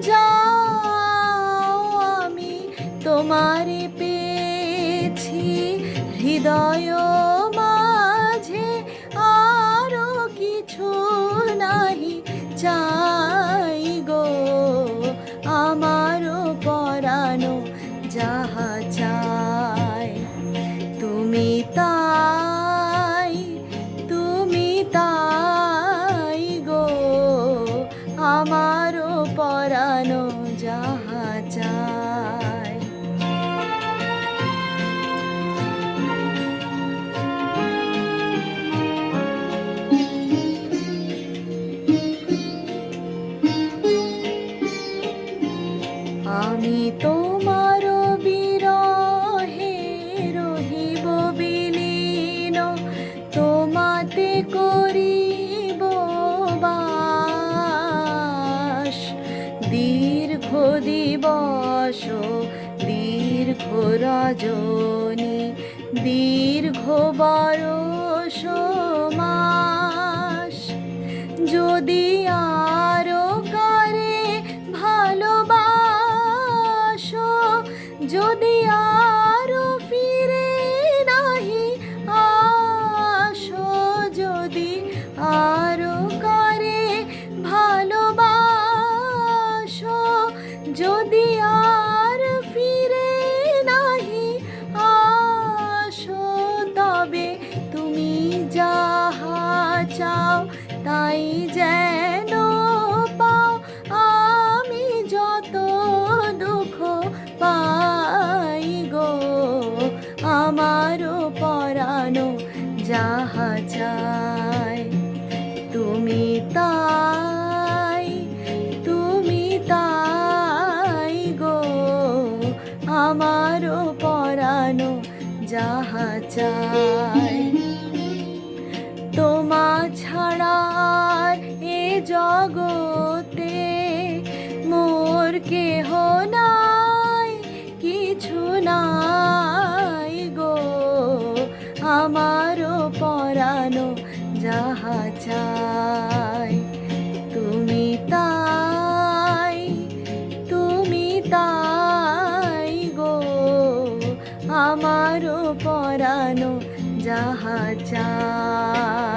যাও আমি তোমারে পেয়েছি হৃদয় মাঝে, আরো কিছু নাহি চাই গো। আমারও পরানো যাহা চাই তুমি তাই, তুমি তাই গো। আমারও পরানো যাহা চাই। আমি তোমার বিরহে রহিব বিলীন, তোমাতে করিব বাস। দীর্ঘ দিবস দীর্ঘ রজনী, দীর্ঘ বরষ মাস। যদি আরো কারে ভালোবাসো, যদি আরো ফিরে নাহি আসো, যদি আরো কারে ভালোবাসো, যদি আর ফিরে নাহি আসো, তবে তুমি যাহা চাও তাই যেন পাও। আমি যত দুঃখ পাই গো, আমারও পরানো যাহা চাই তুমি তাই, তুমি তাই গো। আমারও পরানো যাহা চাই। তোমা ছাড়া এ জগতে মোর কেহ নাই, কিছু নাই গো। আমারও পরানো যাহা চাই তুমি তাই, তুমি তাই গো। আমারও পরানো যাহা চাই।